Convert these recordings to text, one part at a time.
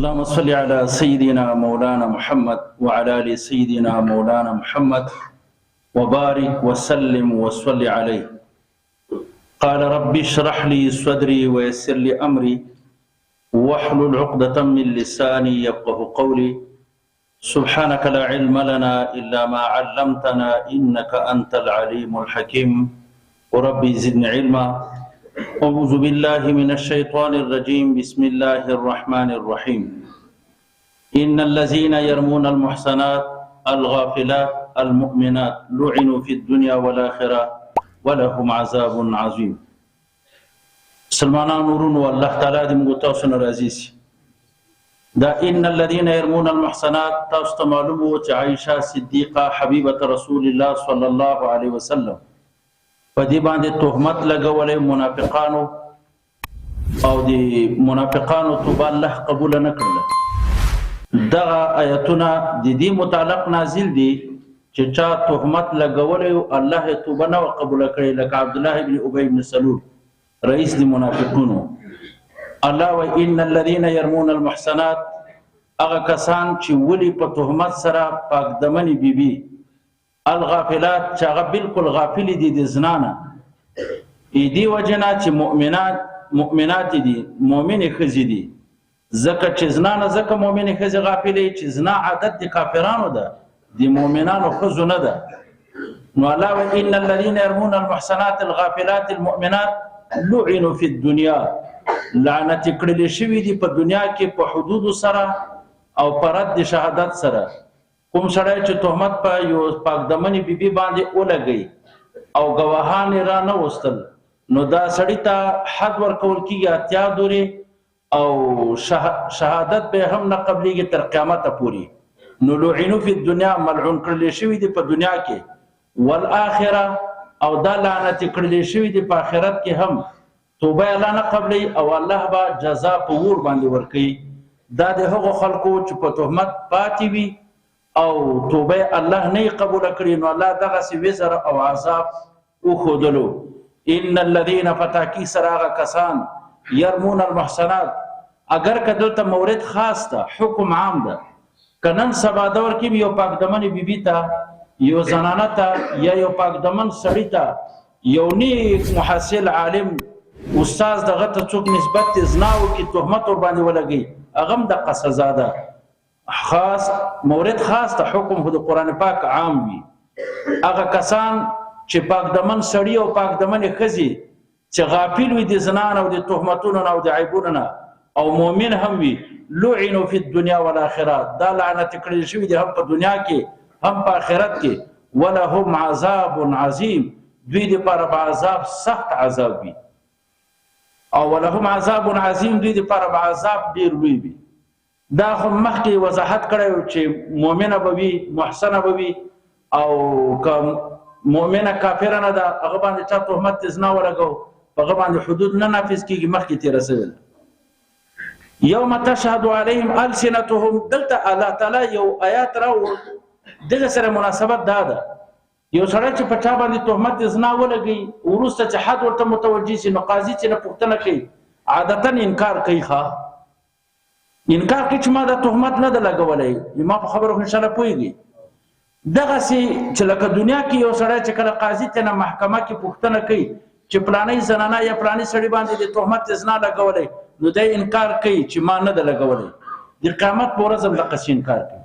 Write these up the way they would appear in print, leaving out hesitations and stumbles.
اللهم صل على سيدنا مولانا محمد وعلى آل سيدنا مولانا محمد وبارك وسلم وصل عليه. قال رب اشرح لي صدري ويسر لي أمري واحلل عقدة من لساني يفقه قولي. سبحانك لا علم لنا إلا ما علمتنا إنك أنت العليم الحكيم. وربي زدني علما. أعوذ بالله من الشيطان الرجيم. بسم الله الرحمن الرحيم. إن الذين يرمون المحصنات الغافلات المؤمنات لعنوا في الدنيا والآخرة ولهم عذاب عظيم. سلمانا نورون والله تعالى دي مغتاوسن رازيسي دا إن الذين يرمون المحصنات تاست معلومة عائشة صديقة حبيبة رسول الله صلى الله عليه وسلم فدي باندې تهمت لګولې منافقانو او دي منافقانو توبه الله قبول نه کړل. دغه آیتونه د دې متعلق نازل دي چې چا تهمت لګولې الله توبه نه قبول کړي، لکه عبد الله بن ابي بن سلول رئیس دي منافقونو. الله و ان الذين يرمون المحصنات هغه کسان چې ولي په تهمت سره پاک دمنې بیبي الغافلات چې هغه بالکل غافل دي د زنانه دي وجنا چې مؤمنات دي مؤمن خزي دي زکه چې زنانه زکه مؤمن خزي غافلې چې زنا عادت د کافرانو ده د مؤمنانو خزو نه ده. نو الله و ان الذين يرمون المحصنات الغافلات المؤمنات لعنوا في الدنيا لعنت کړل شوی دي په دنیا کې په حدود سره او پرد شهادت سره. کوم سړی چې تهمت په یو پاک دمنې بیبي باندې ولګي او گواهان را نه وستل نو دا سړی ته حد ورکول کیږي اتیا دوري او شهادت به هم نه قبليږي تر قیامت پورې. نو لعنوا فی الدنیا ملعون کړل شوی دی په دنیا کې والآخرة او دا لعنت کړل شوی دی په آخرت کې هم توبه الله نه قبلي او الله با جزاء په ور باندې ورکي. دا د هغو خلکو چې په تهمت پاتې وي او توبه الله نه قبول کړي نو الله دغه سی وزر او عذاب او خودلو. ان الذين فتاكي سراغ کسان يرمون المحصنات اگر کدلته مورد خاص ته حکم عام ده کنن سبا دور کې یو پاک دمن بیبي ته یو زنانه ته یا یو پاک دمن سړی ته یو نیک محصل عالم استاد دغه ته څوک نسبت زناو کې تهمت ور باندې ولګي اغم د قصه ده خاص مورد خاص ته حکم خود قرآن پاک عام وي. هغه کسان چې پاک دمن سړی او پاک دمن خزي چې غافل وي د زنان او د تهمتونو او د عیبونو نه او مؤمن هم وي لعنوا فی الدنيا والآخرة دا لعنت کړل شوی دی هم په دنیا کې هم په آخرت کې ولهم عذاب عظیم دوی د پر عذاب سخت عذاب وي او ولهم عذاب عظیم دوی د پر عذاب ډیر لوی وي. دا خو مخکې وضاحت کړی چې مؤمنه به وي محسنه به وي او که مؤمنه کافره نه ده هغه باندې چا تهمت زنا ولګو هغه باندې حدود نه نافذ کېږي. مخکې تېره شوې یوم تشهد علیهم السنتهم دلته الله تعالی یو آیات راوړ دغه سره مناسبت دا ده یو سړی چې په چا باندې تهمت زنا ولګي وروسته چې حد ورته متوجه شي نو قاضي چې نه پوښتنه کوي عادتا انکار کوي. انکار کوي چې ما دا تهمت نه ده لګولې ما په خبرو ان شاء الله پوهیږي. دغه سي چې لکه دنیا کې یو سړی چې کله قاضي ته نه محکمه کې پوښتنه کوي چې پلانې زنانه یا پلانې سړی باندې د تهمت زنا لګولې نو دی انکار کوي چې ما نه ده لګولې. د قیامت په ورځ هم دغه انکار کوي.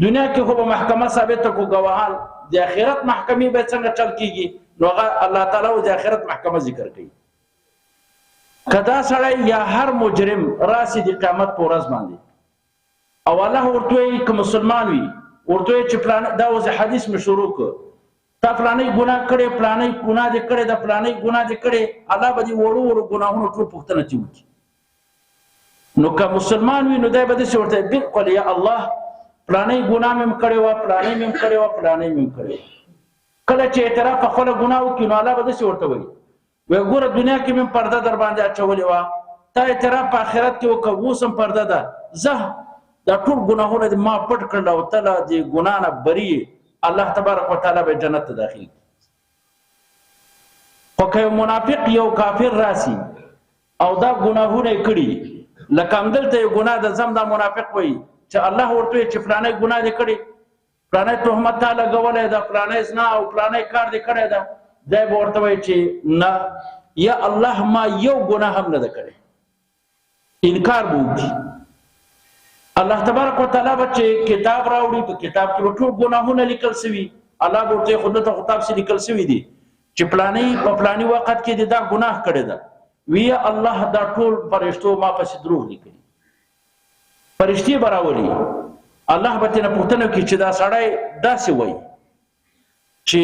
دنیا کې خو به محکمه ثابته کو گواهان د آخرت محکمې به څنګه چل کیږي نو الله تعالی د آخرت محکمه ذکر کوي. کدا سړی یا هر مجرم راسي د قیامت په ورځ باندې او الله ورته کوم مسلمان وي ورته چې پلان دا اوس حدیث مشروع کو تا پلانې ګناه کړې پلانې ګناه دې کړې دا پلانې ګناه دې کړې الله به دې وړو وړو ګناهونو ټول پوښتنه کوي. نو که مسلمان وي نو دا به دې ورته بالکل یا الله پلانې ګناه مې کړې و پلانې مې کړې و پلانې مې کړې. کله چې اعتراف خپل ګناه وکړي نو الله به دې ورته وایي وی ګوره دنیا کې مې پرده در باندې اچولې وه تا اعتراف په آخرت کې وکړه اوس هم پرده ده زه دا ټول ګناهونه دې ما پټ کړل او ته له دې ګناه نه بری الله تبارک وتعالی به جنت ته داخل کړي. خو که یو منافق یو کافر راسي او دا ګناهونه کړي لکه همدلته یو ګناه د ذم دا منافق وایي چې الله ورته وایي چې فلانی ګناه دې کړې، فلانی تهمت تا لګولی ده، فلانی زنا او فلانی کار دې کړی ده، دی به ورته وایي چې نه یا الله ما یو ګناه هم نه ده کړی، انکار به وکړي. الله تبارک وتعالی به چې کتاب راوړي په کتاب کې به ټول ګناهونه لیکل سوي. الله به ورته خو دلته خطاب سي لیکل سوي دي چې فلانی په فلانی وخت کې دا ګناه کړی ده، وی الله دا ټول فرشتو ما پسې دروغ لیکلي. فرشتي به راولي، الله به ترنه پوښتنه کوي چې دا سړی داسې وایي چې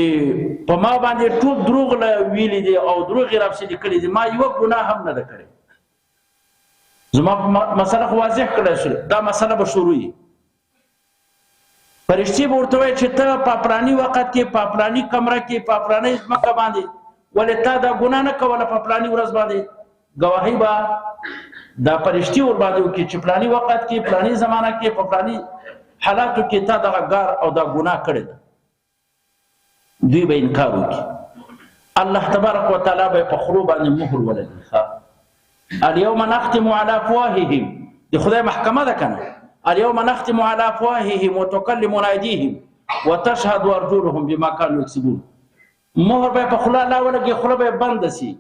په ما باندې ټول دروغ ویلي دي او دروغ یې راپسې لیکلي دي، ما یوه ګناه هم نه ده کړې. زما مسله خو واضح کړی شو، دا مسله به شروع وي. فرشتي به ورته وایي چې ته په فلاني وخت کې په فلاني کمره کې په فلاني ځمکه باندې ولې تا دا ګناه نه کوله په فلاني ورځ باندې، ګواهي به دا فرشتي ور باندې وکړي چې فلاني وخت کې فلاني زمانه کې په فلاني حالاتو کې تا دغه ګار او دا ګناه کړې ده. دوی به انکار وکړي. الله تبارک وتعالی به په خولو باندې مهر ولګي. اليوم نختم على افواههم، د خدای محکمه ده کنه. اليوم نختم على افواههم وتكلمنا ايديهم وتشهد ارجلهم بما كانوا يكسبون. مهر به په خوله الله ولګي، خوله به بند شي،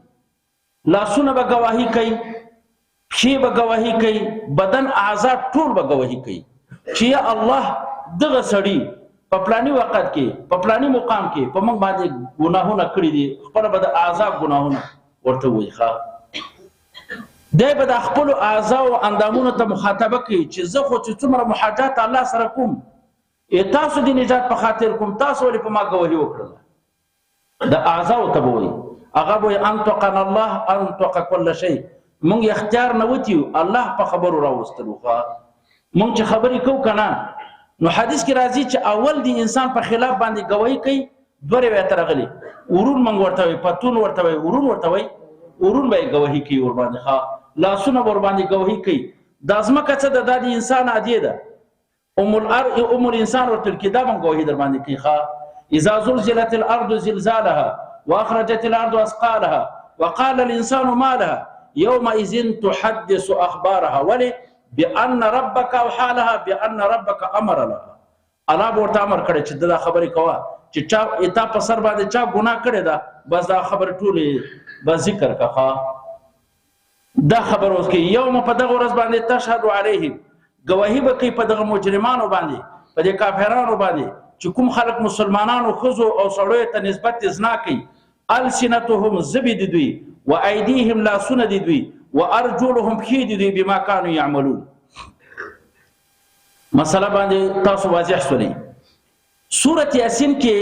لاسونه به گواهی کوي، پښې به گواهی کوي، بدن اعضاء ټول به گواهی کوي چې یا الله دغه سړی په پلاني وخت کې په پلاني مقام کې په موږ باندې ګناهونه کړی دي، خپل به د اعضاء ګناهونه ورته وایي. دی به د خپلو اعضاء او اندامونو ته مخاطبه کوي چې زه خو چې څومره محاجات الله سره کوم، تاسو د نجات په خاطر کوم، تاسو ولې په ما ګواهي وکړله. د اعضاء ته به وایي، هغه به وایي انطقنا الله انطق كل شيء. مونږ اختیار نه وتیو، الله په خبرو راوستلو. مونږ چې خبرې کوو که نه، نو حدیث کې راځي چې اول د انسان په خلاف باندې ګواهي کوي دوه روایت راغلي. ورون مونږ ورته وایي، پتون ورته وایي، ورون ورته وایي، ورون به یې ګواهي کوي ورباندې. لاسونه به ورباندې ګواهي کوي. دا ځمکه څه ده؟ دا د انسان عادیه ده. ام الانسان ورته ویل کېږي، دا به ګواهي در باندې کوي. اذا زلزلت الارض زلزالها واخرجت الارض اثقالها وقال الانسان ما لها يومئذ تحدث اخبارها ولي بان ربك اوحى لها بان ربك امر لها. الله به ورته امر کړی چې دا خبرې کوه چې چا اتا په سر باندې چا ګناه کړې ده، بس دا خبرې ټولې به ذکر کړه. دا خبر اوس کې یوم په دغه ورځ باندې تشهد علیهم، گواهی به کوي په دغه مجرمانو باندې، په دې کافرانو باندې چې کوم خلک مسلمانانو ښځو او سړیو ته نسبت زنا کوي. السنتهم زبې د دوی، و ایدیهم لاسونه د دوی، و ارجلهم پښې د دوی، بما کانوا یعملون. مسله باندې تاسو واضح شولئ. سورة یاسین کې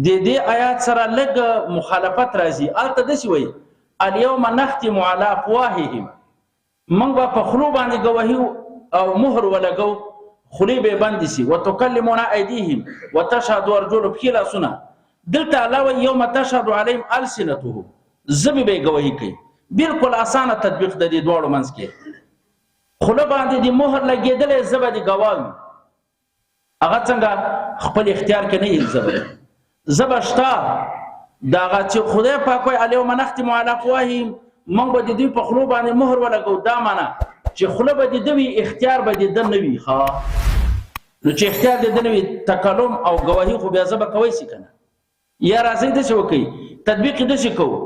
د دې آیات سره لږ مخالفت راځي. هلته داسې وایي اليوم نختم على افواههم، موږ به په خولو باندې ګواهي او مهر ولګو، خولې به بندې شي. وتکلمنا ایدیهم وتشهد ارجلهم، پښې لاسونه. دلته الله وایي یوم تشهد علیهم السنتهم، ژبې به یې ګواهي کوي. بالکل اسانه تطبیق د دې دواړو منځ کې. خوله باندې د مهر لګېدلی، ژبه د ګواه وي. هغه څنګه خپل اختیار کې نه یې ژبه شته. دا هغه چې خدای پاک وایي اليوم نختم على افواههم، موږ به د دوی په خولو باندې مهر ولګو. دا معنا چې خوله به د ده وي، اختیار به د ده نه وي. نو چې اختیار د ده نه وي، تکلم او ګواهي خو بیا ژبه کوی شي که نه. یا راځئ داسې وکړئ، تطبیق یې داسې کوو.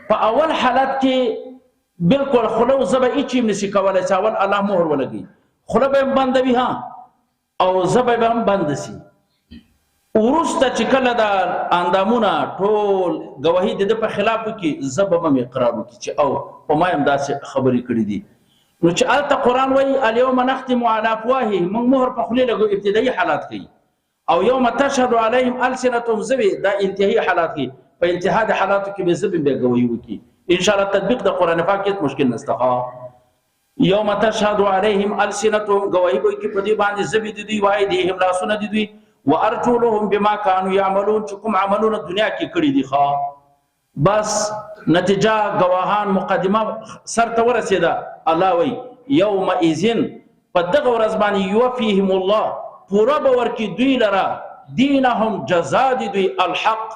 په اول حالت کې بالکل خوله او ژبه هېڅ هم نشي کولی چې اول الله مهر ولګوي. خوله به هم بندوي او ژبه به هم بنده شي. وروسته چې کله دا اندامونه ټول ګواهي د ده په خلاف وکړي، ژبه به هم اقرار وکړي چې او په ما هم داسې خبرې کړي دي. نو چې هلته قرآن وایي اليوم نختم على افواههم، موږ مهر په خولې لګو، ابتدایي حالات کوي. او یوم تشهد علیهم السنتهم، ژبې دا انتهایي حالات کوي. په انتها د حالاتو کې به ژبې بیا ګواهي وکړي. انشاءالله تطبیق د قرآن پاک هېڅ مشکل نشته. یوم تشهد علیهم السنتهم، ګواهي به وکړي په دې باندې ژبې د دوی، و ایدیهم لاسونه د دوی، و ارجلهم بما كانوا يعملون، چې کوم عملونه دنیا کې کړي دي. بس نتیجه گواهان مقدمه سر ته ورسېده. الله وایي یومئذ، په دغه ورځ باندې یوفیهم الله، پوره به ورکړي دوی لره دینهم، جزا د دوی، الحق،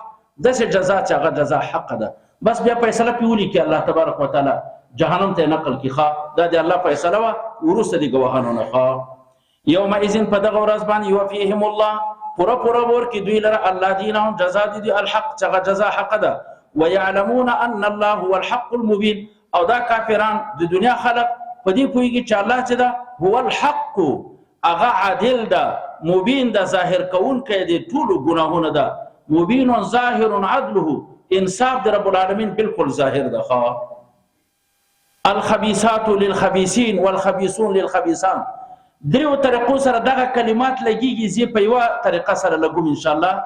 داسې جزا چې هغه جزا حق ده. بس بیا فیصله پرې ولیکي الله تبارک وتعالی. جهنم ته نقل کی ښا دا د الله فیصله وا ورسته دي گواهانو نه ښا یومئذ په دغه ورځ باندې یوفیهم الله پورا ور کی دوی لره الله دینهم جزاء دي الحق څنګه جزاء حق ده ويعلمون ان الله هو الحق المبين او دا کافران د دنیا خلق په دې پوهیږي چې الله چې ده هو الحق هغه عادل ده مبین ده ظاهر کوونکی دی ټولو ګناهونه ده مبین ظاهر عدله انصاف د رب العالمین بالکل ظاهر ده ښا الخبيثات للخبيثين والخبيثون للخبيثان دریو طریقو سره دغه کلمات لګیږي زی په یو طریقه سره لګوم ان شاء الله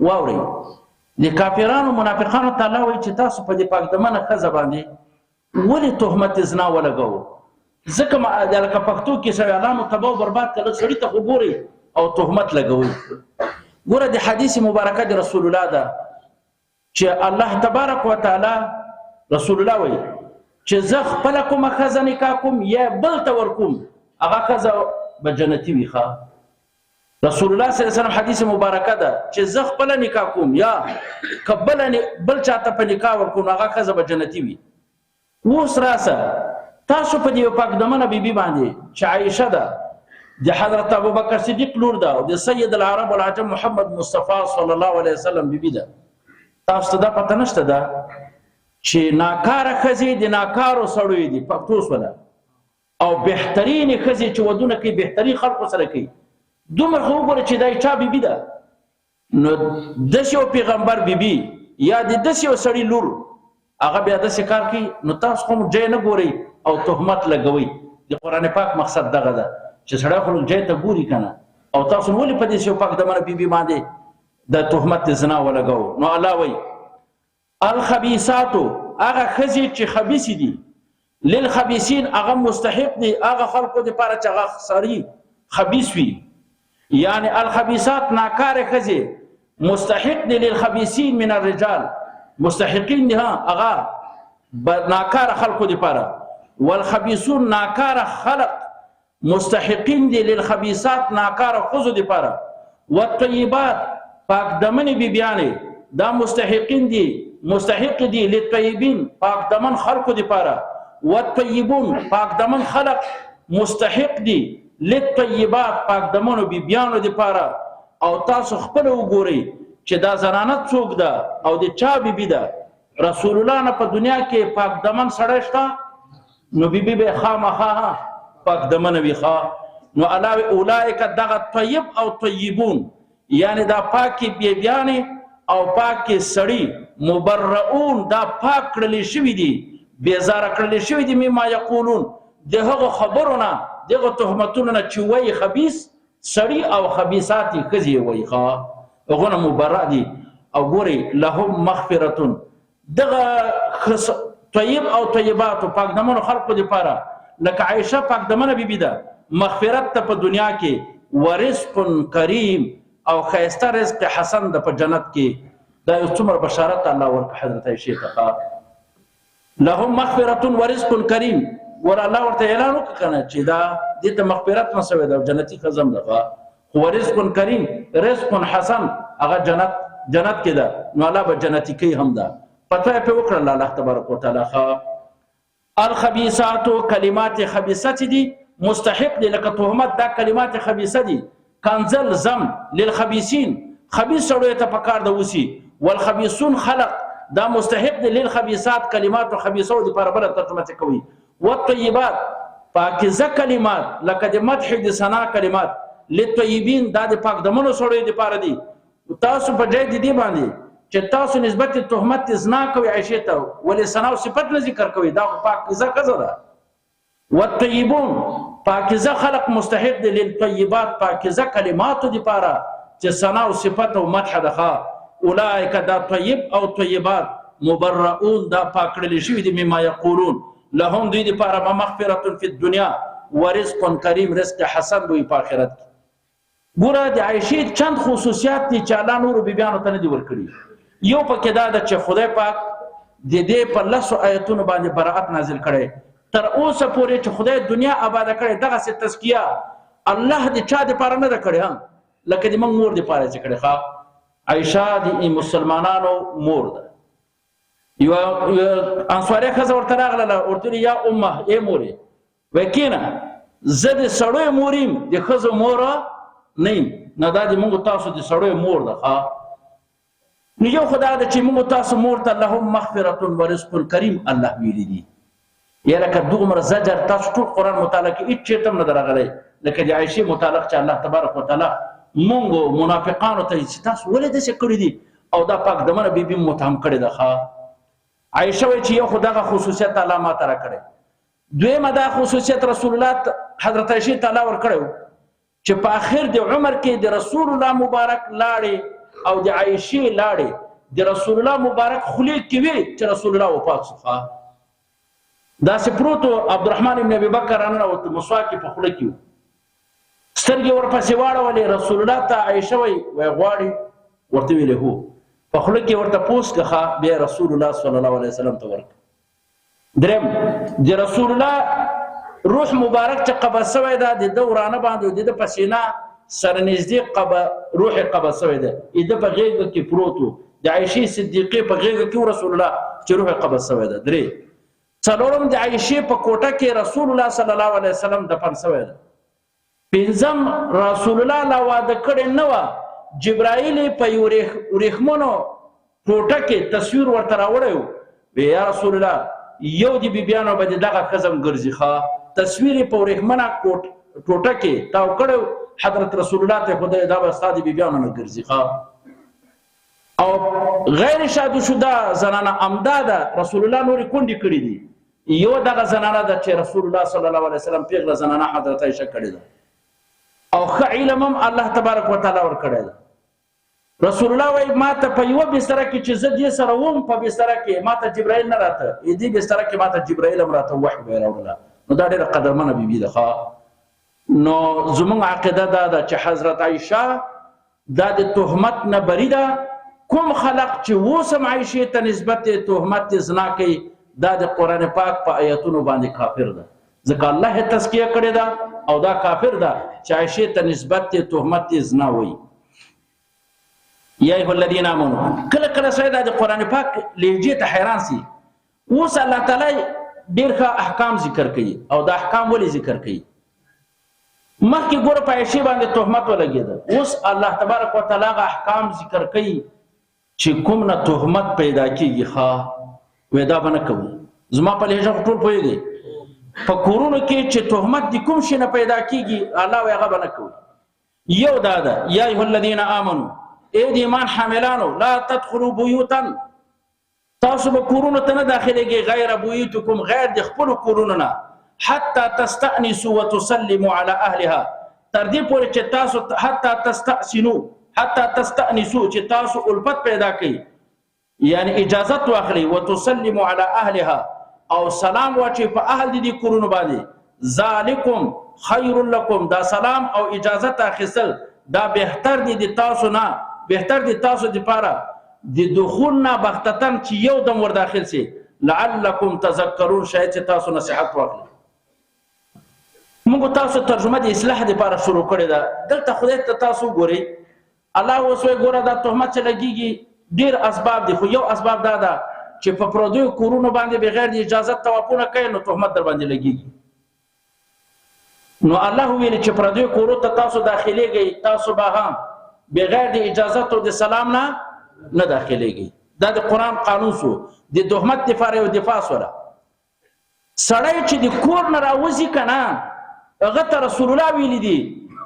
واوري د کافرانو منافقانو تعالی وایي چې تاسو په دې پاک دمنه خزه باندې ولې تهمت زنا ولګو ځکه ما د پښتو کې سره علامه تباہ برباد کړل سړی ته وګوري او تهمت لګوي ګوره د حدیث مبارکه د رسول الله ده چې الله تبارک وتعالى رسول الله وایي چې زه خپل کوم خزه نکاح کوم یا بل تور کوم هغه خزه به جنتی وي ښا رسول الله صلی الله علیه وسلم حدیث مبارکه ده چې زه خپل نکاح کوم یا قبل بل چاته په نکاح ورکوم هغه خزه به جنتی وي اوس راسه تاسو په دې پاک دمنه بیبي باندې چې عائشه ده د حضرت ابوبکر صدیق لور ده او د سید العرب والعجم محمد مصطفی صلی الله علیه وسلم بیبي ده تاسو ته دا پته نشته ده چې ناکاره خزي د ناکارو سړوي دي پښتو سره او بهترین خزي چې ودونه کوي بهتري خلکو سره کوي دومره خو وګوره چې دای چا بیبي ده نو دشو پیغمبر بیبي یا د دشو سړی لور هغه بیا د کار کوي نو تاسو کوم ځای نه ګوري او تهمت لګوي د قران پاک مقصد دغه ده چې سړی خو ځای ته ګوري کنه او تاسو ولې په دې شو پاک دمنه بیبي باندې د تهمت زنا ولګو نو الله وایي الخبيثات هغه خزي چې خبيث دي للخبيثين هغه مستحق دي هغه خلقو د پاره چې هغه سړی خبيث وي یعنی الخبيثات ناکاره خزي مستحق دي للخبيثين من الرجال مستحقين دي هغه ناکاره خلقو د پاره والخبيثون ناکاره خلق مستحقين دي للخبيثات ناکاره خزو د پاره والطيبات پاک دمن بی بیانه دا مستحقین دي مستحق دي للطيبين پاک دمن خلق دي پاره والطيبون پاک دمن خلق مستحق دي للطيبات پاک دمن بی بیانو دي پاره او تاسو خپل وګورئ چې دا زنانه څوک ده او د چا بیبي ده رسول الله نه په دنیا کې پاک دمن سړی شته نو بیبي به خامخا پاک دمن وي ښا نو علاوه اولئک دغه طیب او طیبون یعنی دا پاکی بیبیانی او پاکی سړی مبرؤون دا پاک کړل شوی دي بیزار کړل شوی دي مما یقولون دغه خبرونه دغه تهمتونه نه چې وای خبيث سړی او خبيثات کزي وای ښا هغه مبرأ دي او ګوري لهم مغفرة دغه طیب او طیبات پاک دمنو خلقو دي پاره لکه عائشه پاک دمنه بیبي ده مغفرت ته په دنیا کې ورزق کریم او خیسته رزق حسن د په جنت کې دا یو څومره بشارت الله ورکړه حضرت عائشہ ته لهم مغفرة ورزق کریم ور الله ورته اعلان وکړه چې دا د مغفرت مسوي د جنتی خزم ده خو رزق کریم رزق حسن هغه جنت کې ده نو الله به جنتی کې هم ده پته په وکړه الله تبارک وتعالى الخبيثات کلمات خبيثه دي مستحق دي لکه تهمت دا کلمات خبيثه دي کنزل زم للخبيثين خبيث سړی ته پکار د وسی والخبيثون خلق دا مستحق دي للخبيثات کلمات خبيثه دي پر بل ترجمه کوي والطيبات پاکیزه کلمات لکه د مدح د ثنا کلمات للطيبين دا د پاک دمنو سړی دي پر دي تاسو په دې دي باندې چې تاسو نسبت تهمت زنا کوي عائشه ته ولې ثنا او صفت نه ذکر کوي دا پاکیزه کزره والطيبون پاکیزه خلق مستحق دي للطيبات پاکیزه کلمات دي پاره چې ثنا او صفت او مدح ده اولئک دا طيب او طيبات مبرؤون دا پاکړل شوی دي مما یقولون لهم دوی دي پاره مغفرة فی الدنيا ورزق کریم رزق حسن دوی په آخرت ګوره د عائشه چند خصوصیات دي چې الله نور بیبیانو ته نه دي ورکړي یو پکې دا ده چې خدای پاک د دې په لسو آیتونو باندې براءت نازل کړي تر اوسه پورې چې خدای دنیا آباد کړي دغه څه تزکیه الله دې چا دې پاره نه کړي لکه دې موږ مور دې پاره چې کړي ښا عائشه د مسلمانانو مور ده یو انصاري ښځه ورته راغله، ورته ویل یا امه، ای مورې، وایي کینه، زه د سړیو مور یم، د ښځو مور نه یم. نه دا د موږ تاسو د سړیو مور ده. نو یو خو دا ده چې موږ تاسو مور ته لهم مغفرة ورزق کریم الله ویلي دي. یا لکه دومره زجر تاسو ټول قرآن مطالعه کې هېڅ چېرته هم نه ده راغلی لکه د عایشې متعلق چې الله تبارک وتعالی مونږ منافقانو ته چې تاسو ولې داسې کړي دي، او دا پاک دمنه بیبي متهم کړې ده. عایشه وایي چې یو خو دغه خصوصیت الله ماته راکړی، دویمه دا خصوصیت رسول الله حضرت عایشې ته الله ورکړی و چې په آخر د عمر کې د رسول الله مبارک لاړې او د عایشې لاړې د رسول الله مبارک خولې کې وي چې رسول الله وفات شو. داسې پروت و، عبدالرحمن ابن ابي بکر راننوت، مسواک یې په خوله کې و، سترګې ورپسې واړولې. رسول الله ته عایشه وایي غواړي؟ ورته ویلې هو. په خوله کې ورته پوس کړه، بیا رسول الله صلی الله علیه وسلم ته ورکړه. دریم د رسول الله روح مبارک چې قبض شوی ده د ده ورانه باندې د ده په سینه سره نږدې روح قبض شوی ده، د ده په غېږه کې پروت و، د عایشې صدیقې په غېږه کې رسول الله چې روح قبض شوی ده. درې څلورم د عایشې په کوټه کې رسول الله صلی الله علیه وسلم دفن شوی ده. پنځم رسول الله لا واده کړی نه وه، جبرائیل په یو ورېښمینو ټوټه کې تصویر ورته راوړی و، یا رسول الله یو د بیبیانو به د دغه ښځم ګرځي. تصویر یې په ورېښمینه ټوټه کې تاو کړی و، حضرت رسول الله ته خدای دا به ستا د بیبیانو نه ګرځي. او غیر شادو شده زنانه عمده ده رسول الله نورې کونډې کړي دي. یو دغه زنانه ده چې رسول الله صلی الله علیه وسلم پیغله زنانه حضرت عایشه کړې ده، او ښه علم هم الله تبارک وتعالی ورکړی ده. رسول الله وایي ما ته په یوه بستره کې چې زه دې سره وم، په بستره کې ما ته جبرائیل نه راته، دې بستره کې ما ته جبرائیل هم راته وحی به یې راوړله. نو دا ډېره قدرمنه بیبي ده. نو زموږ عقیده دا ده چې حضرت عایشه دا د تهمت نه بری ده. کوم خلق چې اوس هم عایشې ته نسبت تهمت زنا کوي، دا د قرآن پاک په آیتونو باندې کافر ده، ځکه الله یې تزکیه کړې ده، او دا کافر ده چې عایشې ته نسبت تهمت زنا وایي. یا ایها الذین آمنوا، کله کله سړی دا د قرآن پاک لهجې ته حیران سي. اوس الله تعالی ډېر ښه احکام ذکر کوي، او دا احکام ولې ذکر کوي؟ مخکې ګوره په عایشې باندې تهمت ولګېده، اوس الله تبارک وتعالی هغه احکام ذکر کوي چې کوم نه تهمت پیدا کېږي. وای دا به نه کوو. زما په لهجه خو ټول پوهېږئ، په کورونو کې چې تهمت د کوم شي نه پیدا کېږي الله وایي هغه به نه کوو. یو دا ده، یا ایها الذین آمنوا، ای د ایمان حاملانو، لا تدخلوا بیوتا، تاسو به کورونو ته نه داخلېږئ، غیر بیوتکم، غیر د خپلو کورونو نه، حتی تستأنسوا وتسلموا علی اهلها، تر دې پورې چې تاسو حتی تستأنسوا چې تاسو الفت پیدا کړئ، یعنی اجازت واخلي، وتسلموا علی اهلها، او سلام واچي په اهل دې کورونو باندې. ذالکم خیر لکم، دا سلام او اجازت اخیستل دا بهتر دي د تاسو نه، بهتر دي تاسو دپاره د دخول نه بغتتن چې یو دم ور داخل سي. لعلکم تذکرون، شاید چې تاسو نصیحت واخلي. موږ تاسو ترجمه د اصلاح دپاره شروع کړې ده. دلته خدای ته تاسو ګورئ، الله اوس وایي ګوره دا تهمت چې لګېږي ډېر اسباب دي، خو یو اسباب دا ده چې په پردیو کورونو باندې بغیر د اجازت طوافونه کوي، نو تهمت در باندې لګېږي. نو الله ویلي چې پردیو کورو ته تاسو داخلېږئ، تاسو به هم بغیر د اجازت او د سلام نه داخلېږئ. دا د قرآن قانون شو. د تهمت دپاره یو دفاع سوله. سړی چې د کور نه راوځي که نه، هغه ته رسول الله ویلي دي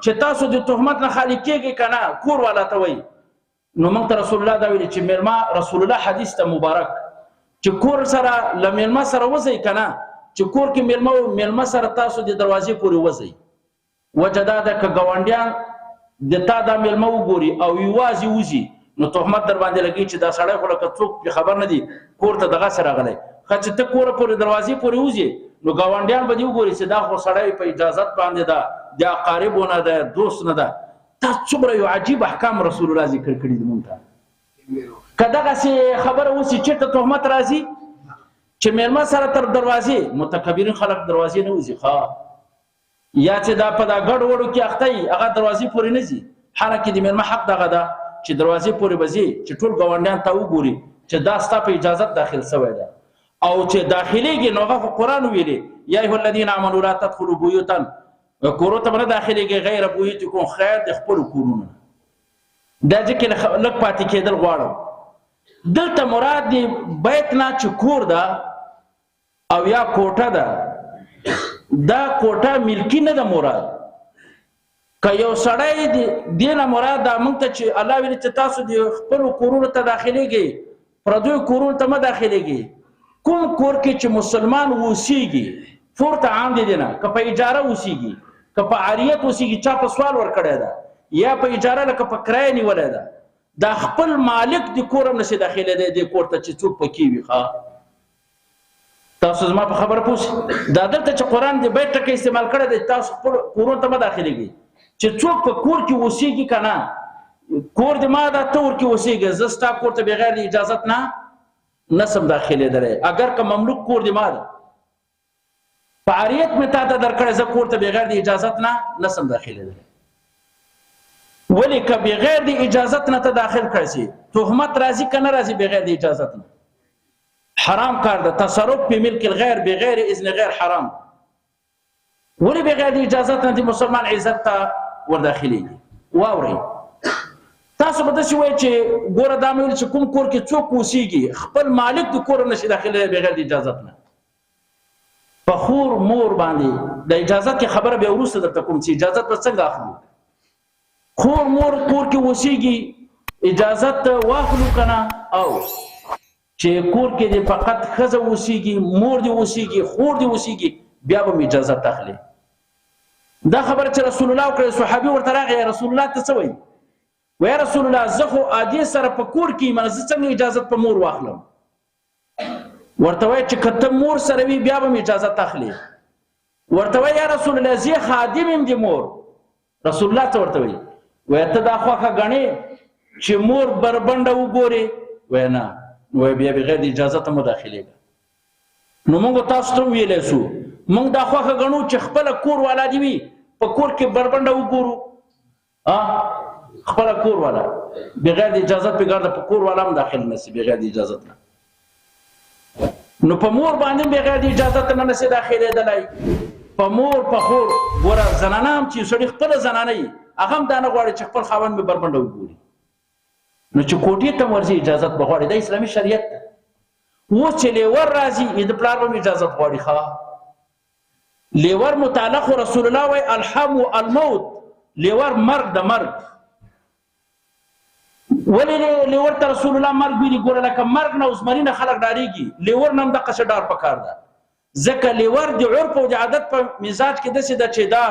چې تاسو د تهمت نه خالي کېږئ که نه، کور والا ته وایي. نو موږ ته رسول الله دا ویلي چې مېلمه، رسول الله حدیث ته مبارک، چې کور سره له مېلمه سره وځئ که نه، چې کور کې مېلمه سره تاسو د دروازې پورې وځئ. وجه دا ده که ګاونډیان د تا دا مېلمه وګوري او یوازې وځي، نو تهمت در باندې لګي چې دا سړی خو لکه څوک پرې خبر نه دي، کور ته دغسې راغلی. ښه چې ته کوره پورې دروازې پورې وځې، نو ګاونډیان به دې وګوري چې دا خو سړی په اجازت باندې ده، د اقاربو نه ده، دوست نه ده. دا څومره یو عجیب احکام رسول الله ذکر کړي دي مونږ ته. که دغسې خبره وسي چېرته تهمت راځي چې مېلمه سره تر دروازې، متکبرین خلک دروازې نه وځي. یا چې دا په دا ګډ وډو کې اخته وي، هغه دروازې پورې نه ځي. حالانکې د مېلمه حق دغه ده چې دروازې پورې به ځي، چې ټول ګاونډیان ته وګوري چې دا ستا په اجازه داخل شوی ده او چې داخليږي نو هغه قرآن ویلي یا ایها الذین آمنوا لا تدخلوا بیوتا کورو ته نه داخليږي غیر بیوتکم خیر د خپل کورونو دا ځکه لږ پاتې کېدل غواړم دلته مراد دی بیت نه چې کور ده او یا کوټه ده دا کوټه ملکی نه ده مراد که یو سړی دینه مراد دا موږ ته چې الله ویلي چې تاسو د خپلو کورونو ته داخليږئ پردیو کورونو ته مه داخليږئ کوم کور کې چې مسلمان اوسیږي پورته عام دی نه که په اجاره اوسیږي که په عاریت اوسیږي چا په سوال ورکړی ده یا په اجاره لکه په کرایه نیولی ده دا خپل مالک د کور هم نشي داخلی دی دې کور ته چې څوک پکې وي تاسو زما په خبره پوه دا دلته چې قرآن د بیت ټکی استعمال کړی دی تاسو خپل کورونو ته مه داخلېږئ چې څوک په کور کې اوسیږي که نه کور د ما ده ته ورکې اوسیږي زه ستا کور ته بغیر د اجازت نه نسم داخلېدلی اگر که مملوک کور د ما ده په عاریت مې تا ته درکړی زه کور ته بغیر د اجازت نه نسم داخلېدلی ولې که بغیر د اجازت نه ته داخل کړی سي تهمت راځي که نه راځي بغیر د اجازت نه حرام کار ده تصرف په ملک الغیر بغیر اذن غیر حرام ولې بغیر د اجازت نه د مسلمان عزت ته ورداخلېږي واورئ تاسو به داسې وایئ چې ګوره دا مې ویل چې کوم کور کې څوک اوسیږي خپل مالک د کور نشي داخلېدلی بغیر د اجازت نه په خور مور باندې د اجازت کې خبره بیا وروسته درته کوم چې اجازت به څنګه اخلو خور مور کور کې اوسیږي اجازت واخلو که نه او چې کور کې دې فقط ښځه اوسیږي مور دې اوسیږي خور دې اوسیږي بیا به م اجازت اخلي دا خبره چې رسول الله وکړه صحابي ورته راغی رسول الله ته څه وایي ویا رسول الله زه خو عادي سره په کور کې یم زه څنګه اجازت په مور واخلم ورته وایي چې که ته مور سره وي بیا به م اجازت اخلي ورته وایي یا رسول الله زه خادم یم د مور رسول الله ته ورته وایي وایي ته دا خوښه ګڼې چې مور بربنډه وګورې وایي نه وایي بیا بغیر د اجازته مه داخلېږه نو موږ تاسو ته ویلی سو موږ دا خوښه ګڼو چې خپله کور والا دې وي په کور کې بربنډه وګورو خپله کور والا بغیر د اجازت بغیر د په کور والا هم داخل نشي بغیر د اجازت نه نو په مور باندې بغیر د اجازت نه نشي داخلېدلی په مور په خور ګوره زنانه هم چې سړي خپله زنانه وي هغه هم دا نه غواړي چې خپل خاوند مې بربنډه وګوري نو چې کوټې ته ورځي اجازت به غواړي دا اسلامي شریعت ده اوس چې لیور راځي د پلار به اجازت غواړي لیور متعلق رسول الله وایي الحم الموت لیور مرګ د مرګ ولې لیور ته رسول الله مرګ ویلي ګوره لکه مرګ نه عثمري نه خلک ډارېږي لیور نه هم دقسې ډار پکار ده ځکه لیور د عرف او د عادت په مزاج کې داسې ده چې دا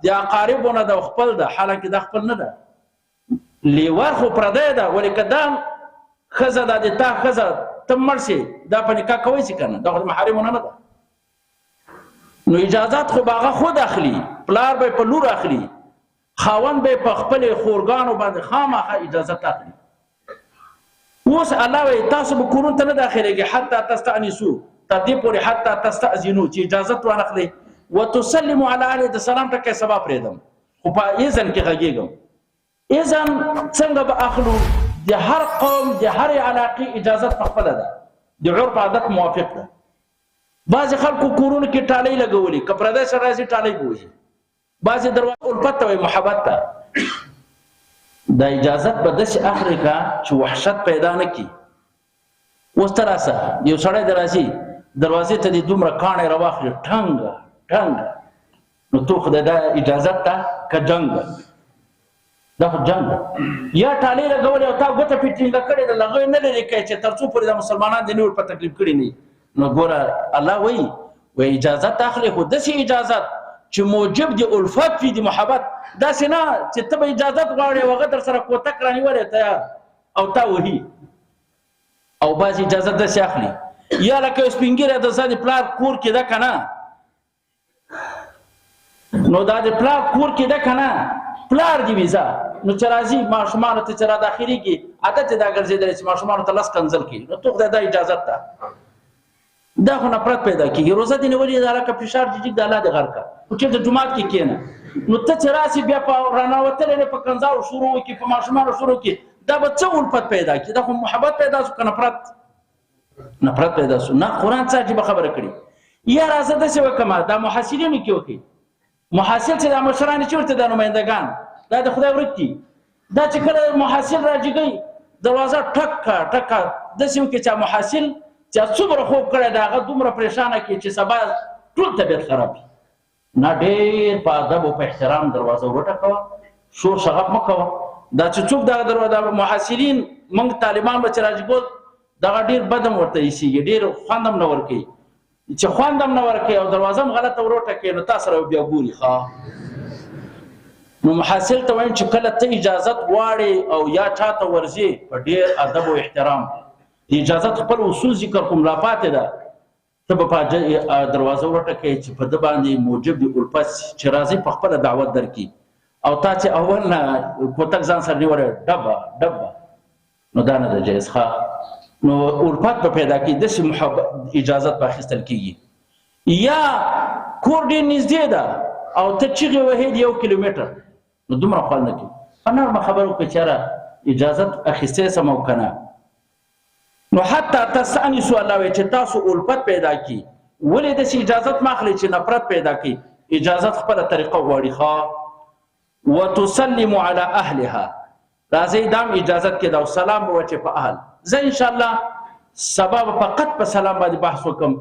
د اقاربو نه ده خپل ده حالانکه دا خپل نه ده لیور خو پردی ده ولې که دا ښځه ده د تا ښځه ته مړ شي دا په نکاح کوی شي که نه دا خو د محارمونه نه ده نو اجازات خو به هغه خود اخلي پلار به په لور اخلي خاوند به په خپلې خورګانو باندې خامخا اجازت اخلي اوس الله وایي تاسو به کورونو ته نه داخلېږئ حتی تستأنسو تر دې پورې حتی تستأذنو چې اجازت وانخلئ وتسلموا علی اهله د سلام ټکی سبا پرېږدم خو په اذن کې غږېږم اذن څنګه به اخلو د هر قوم د هرې علاقې اجازت په خپله ده د عرف عادت موافق ده بعضې خلکو کورونو کې ټالۍ لګولي که پردی سره راځي ټالۍ به وځي بعضې دروازه الفت ته وایي محبت ته دا اجازت به داسې اخلي که چې وحشت پیدا نه کړي اوس ته راسه یو سړی د راځي دروازې ته دې دومره کاڼی راواخلي ټنګه ټنګه نو تو خدای دا اجازت ته که جنګ دا خو جنګ یا ټالۍ لګولې او تا ګوته پې ټینګه کړې ده له هغه یې نه لرې کوي چې تر څو پورې د مسلمانان دې نور په تکلیف کړي نه نو ګوره الله وایي اجازت اخلي خو داسې اجازت چې موجب د الفت وي د محبت داسې نه چې ته به اجازت غواړې او هغه در سره کوتک رانیولی تیار او تا وهي او بعضې اجازت داسې اخلي یا لکه یو سپین ږیری د زه د پلار کور کې ده که نه نو دا د پلار کور کې ده که نه پلار دې وي ځه نو چې راځي ماشومانو ته چې را داخلېږي عادت یې دا ګرځېدلی چې ماشومانو ته لس کنځل کړي نو تو خدای دا اجازت ده دا خو نفرت پیدا کېږي روزه دې نیولې ده هلکه فشار ججیک د الله دې غر کړه خو چېرته جومات کې کښېنه نو ته چې راسې بیا په راناوتلی نه په کنځاو شروع وکړي په ماشومانو شروع کړي دا به څه الفت پیدا کړي دا خو محبت پیدا شو که نفرت نفرت پیدا شو. نه قرآن څه عجیبه خبره کړي. یا راځه داسې وکړه دا محاصلینو کې وکړي. محاصل چې دا مشران چې ورته د نمایندګان دا د خدای ورک دي. دا چې کله محاصل راجګي دروازه ټکه ټکه داسې وکړي چې محاصل چې څومره خوب کړی د هغه دومره پریشانه کړي چې سبا ټول طبیعت خراب وي. نه ډېر په ادب او په احترام دروازه وټکوه، شور شغب مه کوه. دا چې څوک دغه دروازه محاصلین موږ طالبان به چې راجګول دغه ډېر بد هم ورته ایسېږي، ډېر خوند هم نه ورکوي. چې خوند هم نه ورکوي او دروازه هم غلطه وروټکوي نو تا سره بیا ګوري. ښه نو محاصل ته وایم چې کله ته اجازت غواړې او یا چاته ورځې په ډېر ادب او احترام د اجازت خپل اصول ذکر کوم لا پاتې ده. ته به په دروازه وټکوې چې په ده باندې موجب د الفت چې راځي په خپله دعوت درکړي او تا چې اول نه کوتک ځان سره نیولی ډبه ډبه نو دا نه ده جایز. ښه نو الفت به پیدا کړي، داسې محبت اجازت به اخیستل کېږي. یا کور ډېر نږدې ده او ته چیغې وهې د 1 کیلومتر نو دومره خوند نه کوي. په نرمه خبره وکړه چې یاره اجازت اخیستی سم او که نه. نو حتی تستأنسوا الله وایي چې تاسو الفت پیدا کړي. ولې داسې اجازت مه اخلئ چې نفرت پیدا کړي. اجازت خپله طریقه غواړي. ښه وتسلموا على اهلها، راځئ دا هم اجازت کې ده او سلام به وچې په اهل. زه انشاءالله سبا به فقط په سلام باندې بحث وکړم.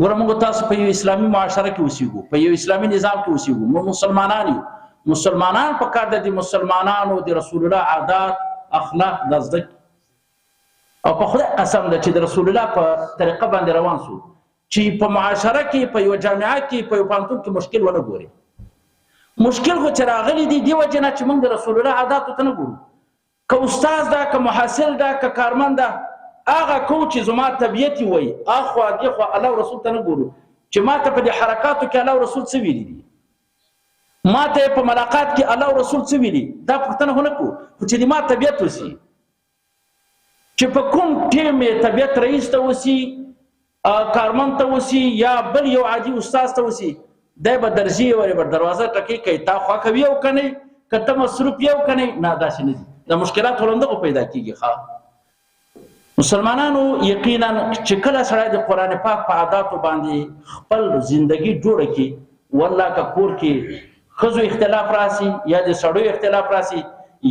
ګوره موږ تاسو په یو اسلامي معاشره کې اوسېږو، په یو اسلامي نظام کې اوسېږو، موږ مسلمانان یو. مسلمانان په کار د مسلمانانو د رسول الله عادات اخلاق دا زده کړي. او په خدای قسم ده چې د رسول الله په طریقه باندې روان سو چې په معاشره کې په یو جامعه کې په یو پوهنتون کې مشکل ونه ګوري. مشکل خو چې راغلی دی دې وجې نه چې موږ د رسول الله عاداتو ته نه ګورو. که استاد ده که محصل ده که کارمند ده هغه کو چې زما طبیعت یې وایي اخوا دېخوا الله او رسول ته نه ګورو چې ما ته په دې حرکاتو کې الله او رسول څه ویلي دي، ما ته په ملاقات کې الله او رسول څه ویلي. دا پوښتنه خو نه کوو خو چې د ما طبیعت وسي چې په کوم ټیم یې طبیعت رئیس ته وسي کارمند ته وسي یا بل یو عادي استاد ته وسي دی به درځي ولې به دروازه ټکې کوي تا خوا کوي او که نه که ته مصروف یې او که نه. نه داسې نه دي. د مشکلات ولندغو پیدا کېږي. ښه مسلمانانو یقینا چې کله سړی د قرآن پاک په عاداتو باندې خپل زندگی جوړه کړي والله که کور کې ښځو اختلاف راسي یا د سړیو اختلاف راسي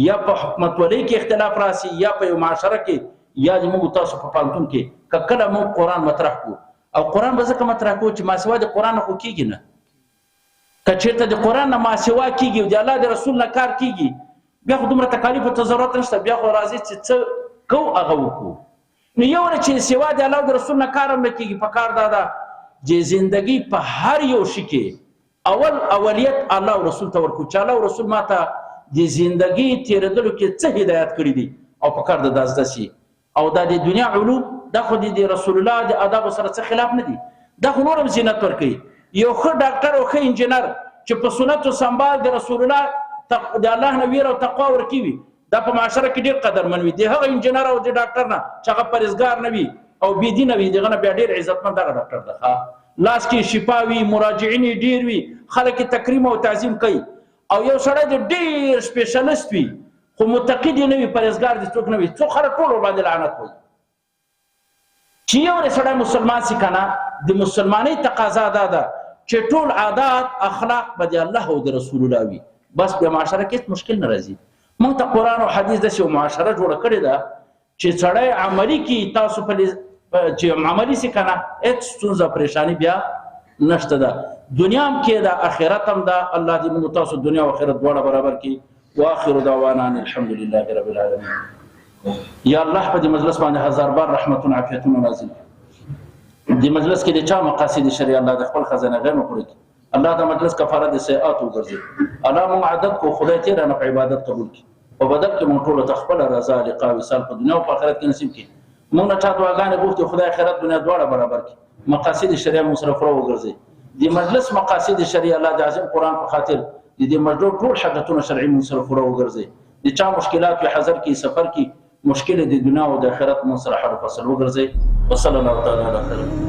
یا په حکومتولۍ کې اختلاف راسي یا په یو معاشره کې یا د موږ تاسو په پوهنتون کې که کله موږ قرآن مطرح کړو او قرآن به ځکه مطرح کړو چې ماسوا د قرآن خو کېږي نه. که چېرته د قرآن نه ماسوا کېږي او د الله د رسول نه کار کېږي بیا خو دومره تکالیف او ضرورت نشته. بیا خو راځي چې څه کوو هغه وکړو. نو یو نه چې سوا د الله د رسول نه کار هم نه کېږي پکار دا ده چې زندګي په هر یو شي کې اولیت الله او رسول ته ورکړو چې الله او رسول ما ته د زندګي تېرېدلو کې څه هدایت کړي دي او پکار ده دا زده شي. او دا د دنیا علوم دا خو د رسول الله د آدابو سره څه خلاف نه دي. دا خو نور هم زینت ورکوي. یو ښه ډاکټر او ښه انجینر چې په سنتو سنبال د رسول الله د الله نه ویره او تقوا ورکوي دا په معاشره کې ډېر قدرمن وي. د هغه انجینر او د ډاکټر نه چې هغه پرهیزګار نه وي او بېدینه وي دغه نه بیا ډېر عزتمند دغه ډاکټر ده. لاس کې شفا وي مراجعین یې ډېر وي خلک یې تکریم او تعظیم کوي. او یو سړی د ډېر سپیشلیست وي خو متقي دې نه وي پرهیزګار دې څوک نه وي څو خلک ټول ورباندې لعنت وایي. چې یو سړی مسلمان سي که نه د مسلمانۍ تقاضا دا ده چې ټول عادات اخلاق به د الله او د رسول الله وي. بس بیا معاشره کې هېڅ مشکل نه راځي. موږ ته قرآن او حدیث داسې یو معاشره جوړه کړې ده چې سړی عملي کړي تاسو چې عملي سي که نه هېڅ ستونزه پریشاني بیا نشته ده. دنیا هم کې ده آخرت هم ده. الله دې موږ تاسو دنیا او آخرت دواړه برابر کړي. واخر دعوانا ان الحمد لله رب العالمين. یا الله په دې مجلس باندې هزار بار رحمتونه عافیتونه نازل کړي. دې مجلس کې د چا مقاصد شرعي الله د خپل خزانه غیر پوره کړي. الله دا مجلس کفاره د سیئات وګرځي. الله موږ عادت کو خدای ته رانه په عبادت قبول کړي او بدل کې موږ ټول ته خپل رضا لقاء وصال په دنیا او په آخرت کې نصیب کړي. موږ نه چا دعاګانې غوښتي خدای آخرت دنیا دواړه برابر کړي. مقاصد شرعي موږ سره پوره وګرځي. دې مجلس مقاصد شرعي الله د عظیم قرآن په خاطر دې مجلس ټول حاجتونه شرعي موږ سره پوره وګرځي. د چا مشکلات په حاضر کې سفر کې مشکل د دنیا او د آخرت موږ سره حل فصل وګرځي. وصلی الله تعالی علیه وسلم.